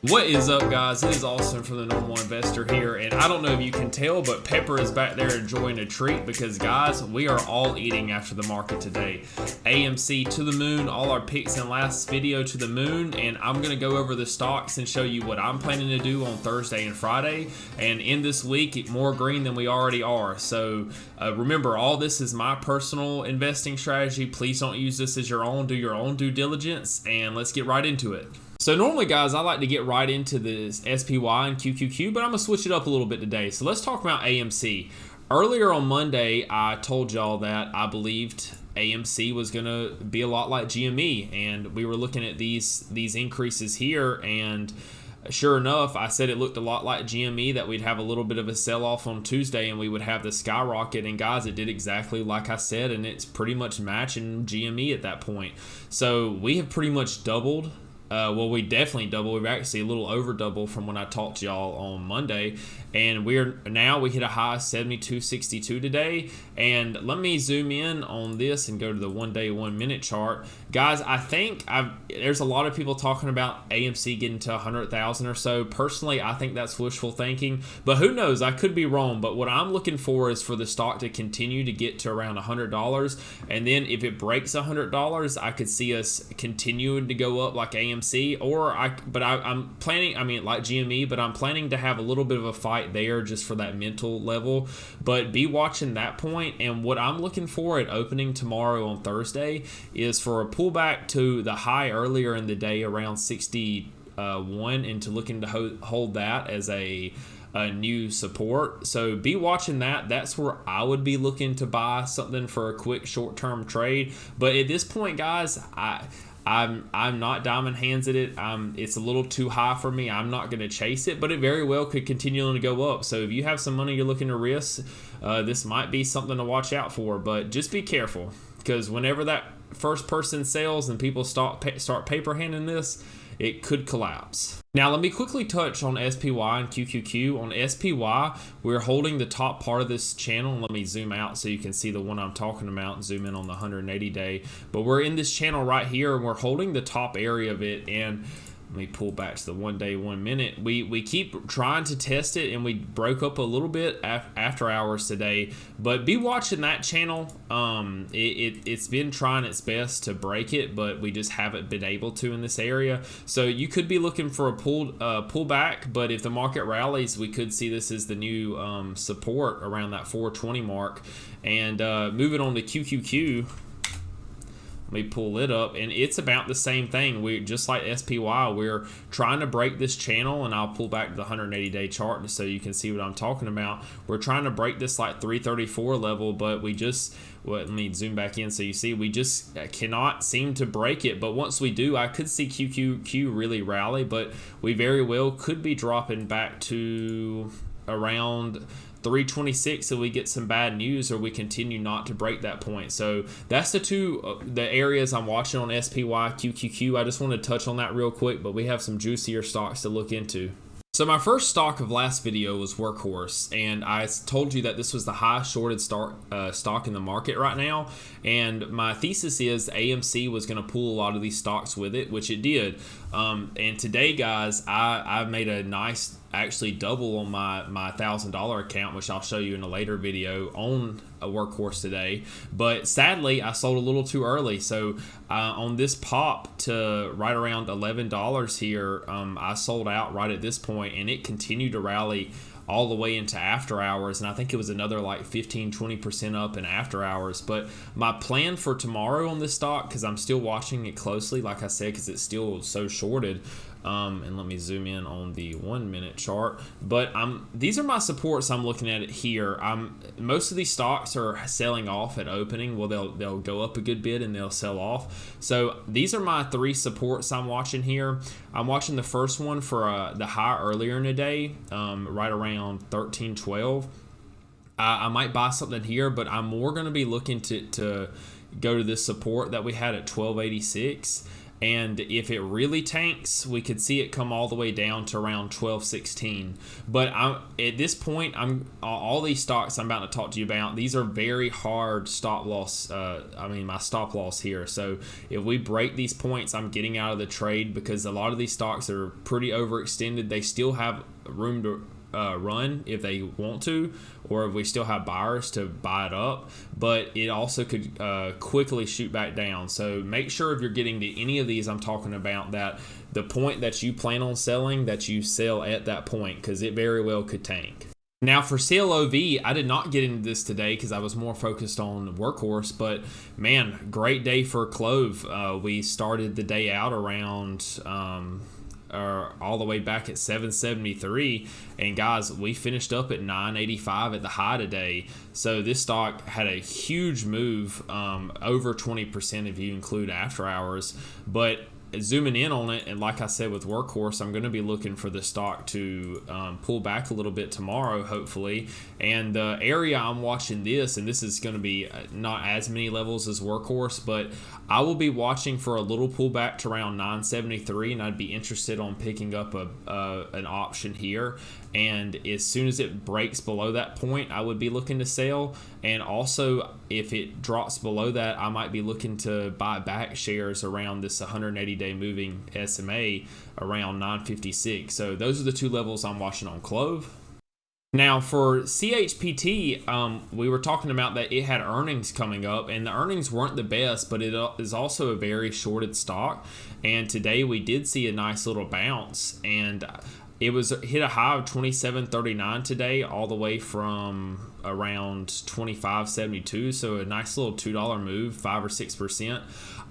What is up, guys? It is Austin from the Normal Investor here, and I don't know if you can tell, but Pepper is back there enjoying a treat because, guys, we are all eating after the market today. AMC to the moon, all our picks in last video to the moon, and I'm going to go over the stocks and show you what I'm planning to do on Thursday and Friday, and in this week, more green than we already are. So remember, all this is my personal investing strategy. Please don't use this as your own. Do your own due diligence, and let's get right into it. So normally, guys, I like to get right into this SPY and QQQ, but I'm going to switch it up a little bit today. So let's talk about AMC. Earlier on Monday, I told y'all that I believed AMC was going to be a lot like GME, and we were looking at these increases here, and sure enough, I said it looked a lot like GME, that we'd have a little bit of a sell-off on Tuesday and we would have the skyrocket, and guys, it did exactly like I said, and it's pretty much matching GME at that point. So we have pretty much doubled. Well, we definitely double. We've actually a little over double from when I talked to y'all on Monday, and we hit a high of 72.62 today. And let me zoom in on this and go to the 1 day 1 minute chart, guys. I think there's a lot of people talking about AMC getting to 100,000 or so. Personally, I think that's wishful thinking, but who knows? I could be wrong. But what I'm looking for is for the stock to continue to get to around $100, and then if it breaks $100, I could see us continuing to go up like AMC. I'm planning, like GME, but I'm planning to have a little bit of a fight there just for that mental level. But be watching that point, and what I'm looking for at opening tomorrow on Thursday is for a pullback to the high earlier in the day around 61, and to looking to hold that as a new support. So be watching that. That's where I would be looking to buy something for a quick short-term trade. But at this point, guys, I'm not diamond hands at it. It's a little too high for me. I'm not going to chase it, but it very well could continue to go up. So if you have some money you're looking to risk, this might be something to watch out for. But just be careful, because whenever that first person sells and people start paper handing this, it could collapse. Now, let me quickly touch on SPY and QQQ. On SPY, we're holding the top part of this channel. Let me zoom out so you can see the one I'm talking about and zoom in on the 180 day. But we're in this channel right here, and we're holding the top area of it. And let me pull back to the 1 day 1 minute. We keep trying to test it, and we broke up a little bit after hours today. But be watching that channel. It's been trying its best to break it, but we just haven't been able to in this area. So you could be looking for a pullback, but if the market rallies, we could see this as the new support around that 420 mark. And moving on to QQQ. Let me pull it up, and it's about the same thing. We just like SPY, we're trying to break this channel, and I'll pull back to the 180 day chart so you can see what I'm talking about. We're trying to break this like 334 level, but let me zoom back in so you see we just cannot seem to break it. But once we do, I could see QQQ really rally, but we very well could be dropping back to around 326 so we get some bad news, or we continue not to break that point. So that's the areas I'm watching on SPY, QQQ. I just want to touch on that real quick, but we have some juicier stocks to look into. So my first stock of last video was Workhorse, and I told you that this was the highest shorted stock in the market right now, and my thesis is AMC was going to pull a lot of these stocks with it, which it did. And today, guys, I've made a nice, actually double on my $1,000 account, which I'll show you in a later video on a Workhorse today. But sadly, I sold a little too early. So on this pop to right around $11 here, I sold out right at this point, and it continued to rally all the way into after hours, and I think it was another like 15-20% up in after hours. But my plan for tomorrow on this stock, because I'm still watching it closely, like I said, because it's still so shorted, and let me zoom in on the 1 minute chart. But these are my supports. I'm looking at it here. Most of these stocks are selling off at opening. Well, they'll go up a good bit and they'll sell off. So these are my 3 supports I'm watching here. I'm watching the first one for the high earlier in the day, right around 13.12. I might buy something here, but I'm more going to be looking to go to this support that we had at 12.86. and if it really tanks, we could see it come all the way down to around 12.16. But at this point, all these stocks I'm about to talk to you about, these are very hard stop loss. My stop loss here. So if we break these points, I'm getting out of the trade, because a lot of these stocks are pretty overextended. They still have room to run if they want to, or if we still have buyers to buy it up, but it also could quickly shoot back down. So make sure if you're getting to any of these I'm talking about, that the point that you plan on selling, that you sell at that point, because it very well could tank. Now for CLOV, I did not get into this today because I was more focused on Workhorse, but man, great day for Clov. We started the day out around all the way back at 773, and guys, we finished up at 985 at the high today. So this stock had a huge move, over 20% if you include after hours. But zooming in on it, and like I said with Workhorse, I'm going to be looking for the stock to pull back a little bit tomorrow, hopefully. And the area I'm watching this, and this is going to be not as many levels as Workhorse, but I will be watching for a little pullback to around 973, and I'd be interested on picking up an option here. And as soon as it breaks below that point, I would be looking to sell. And also, if it drops below that, I might be looking to buy back shares around this 180-day moving SMA around 956. So those are the two levels I'm watching on Clov. Now for CHPT, we were talking about that it had earnings coming up, and the earnings weren't the best, but it is also a very shorted stock. And today we did see a nice little bounce, and it hit a high of 27.39 today, all the way from around 25.72. So a nice little $2 move, 5 or 6%.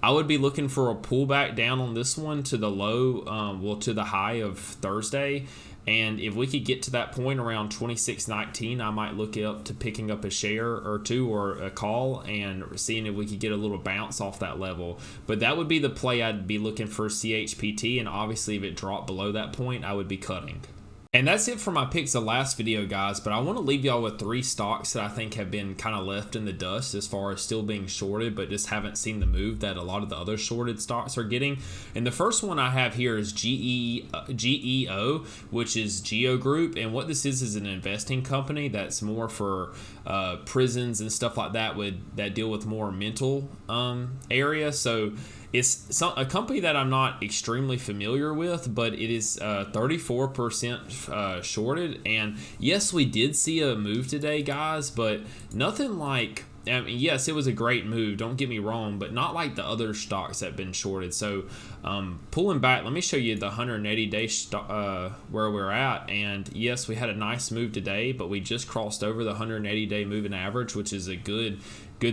I would be looking for a pullback down on this one to the low, to the high of Thursday. And if we could get to that point around 26.19, I might look up to picking up a share or two or a call and seeing if we could get a little bounce off that level. But that would be the play I'd be looking for CHPT, and obviously if it dropped below that point, I would be cutting. And that's it for my picks of last video, guys, but I want to leave y'all with 3 stocks that I think have been kind of left in the dust as far as still being shorted, but just haven't seen the move that a lot of the other shorted stocks are getting. And the first one I have here is GEO, which is Geo Group, and what this is an investing company that's more for prisons and stuff like that that deal with more mental area. So it's a company that I'm not extremely familiar with, but it is 34% shorted. And yes, we did see a move today, guys, but nothing like, I mean, yes, it was a great move, don't get me wrong, but not like the other stocks that have been shorted. So pulling back, let me show you the 180-day where we're at. And yes, we had a nice move today, but we just crossed over the 180-day moving average, which is a good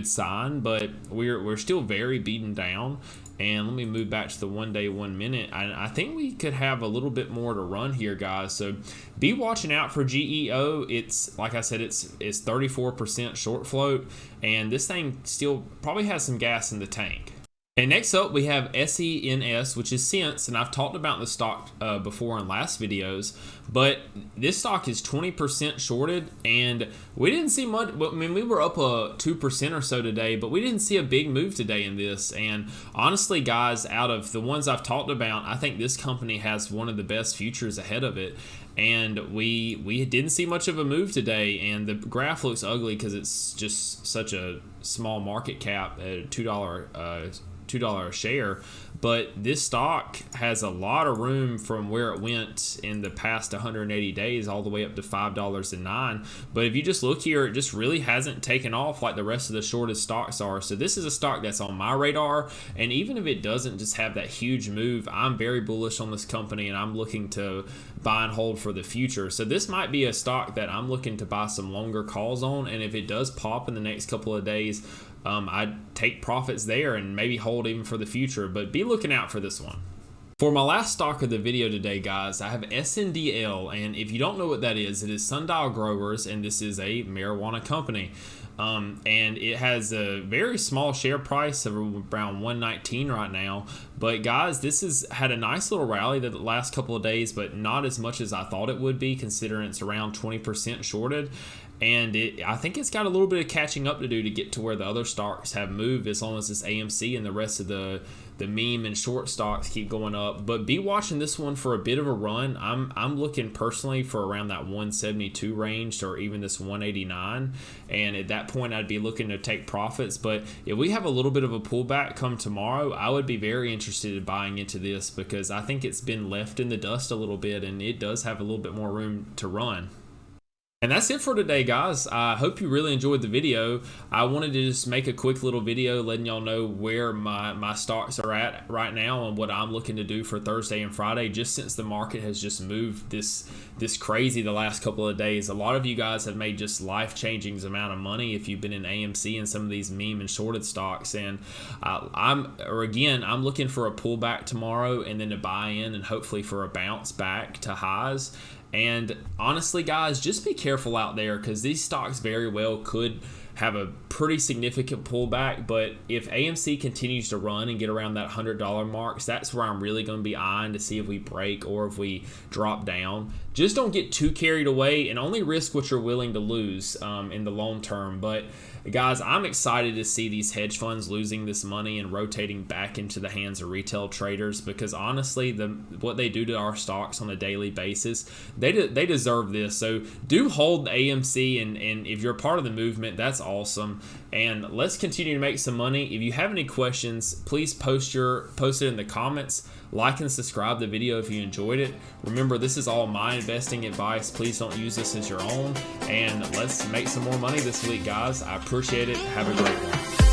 sign, but we're still very beaten down. And let me move back to the 1 day, 1 minute. I think we could have a little bit more to run here, guys. So be watching out for GEO. It's, like I said, it's 34% short float, and this thing still probably has some gas in the tank. And next up, we have SENS, which is Sense, and I've talked about the stock before in last videos, but this stock is 20% shorted, and we didn't see much. I mean, we were up 2% or so today, but we didn't see a big move today in this. And honestly, guys, out of the ones I've talked about, I think this company has one of the best futures ahead of it. And we didn't see much of a move today, and the graph looks ugly because it's just such a small market cap at $2 a share. But this stock has a lot of room from where it went in the past 180 days all the way up to $5.09. But if you just look here, it just really hasn't taken off like the rest of the shortest stocks are. So this is a stock that's on my radar, and even if it doesn't just have that huge move, I'm very bullish on this company, and I'm looking to buy and hold for the future. So this might be a stock that I'm looking to buy some longer calls on, and if it does pop in the next couple of days, I'd take profits there and maybe hold even for the future, but be looking out for this one. For my last stock of the video today, guys, I have SNDL, and if you don't know what that is, it is Sundial Growers, and this is a marijuana company. And it has a very small share price of around 119 right now. But guys, this has had a nice little rally the last couple of days, but not as much as I thought it would be, considering it's around 20% shorted. And I think it's got a little bit of catching up to do to get to where the other stocks have moved, as long as it's AMC and the rest of the the meme and short stocks keep going up. But be watching this one for a bit of a run. I'm looking personally for around that 172 range or even this 189, and at that point I'd be looking to take profits. But if we have a little bit of a pullback come tomorrow, I would be very interested in buying into this, because I think it's been left in the dust a little bit and it does have a little bit more room to run. And that's it for today, guys. I hope you really enjoyed the video. I wanted to just make a quick little video letting y'all know where my stocks are at right now and what I'm looking to do for Thursday and Friday, just since the market has just moved this crazy the last couple of days. A lot of you guys have made just life-changing amount of money if you've been in AMC and some of these meme and shorted stocks. And I'm looking for a pullback tomorrow and then to buy in and hopefully for a bounce back to highs. And honestly, guys, just be careful out there, because these stocks very well could have a pretty significant pullback. But if AMC continues to run and get around that $100 marks, that's where I'm really going to be eyeing to see if we break or if we drop down. Just don't get too carried away and only risk what you're willing to lose in the long term. But guys, I'm excited to see these hedge funds losing this money and rotating back into the hands of retail traders, because honestly, what they do to our stocks on a daily basis, they deserve this. So do hold the AMC, and if you're a part of the movement, that's awesome. And let's continue to make some money. If you have any questions, please post it in the comments. Like and subscribe the video if you enjoyed it. Remember, this is all my investing advice. Please don't use this as your own. And let's make some more money this week, guys. I appreciate it. Have a great one.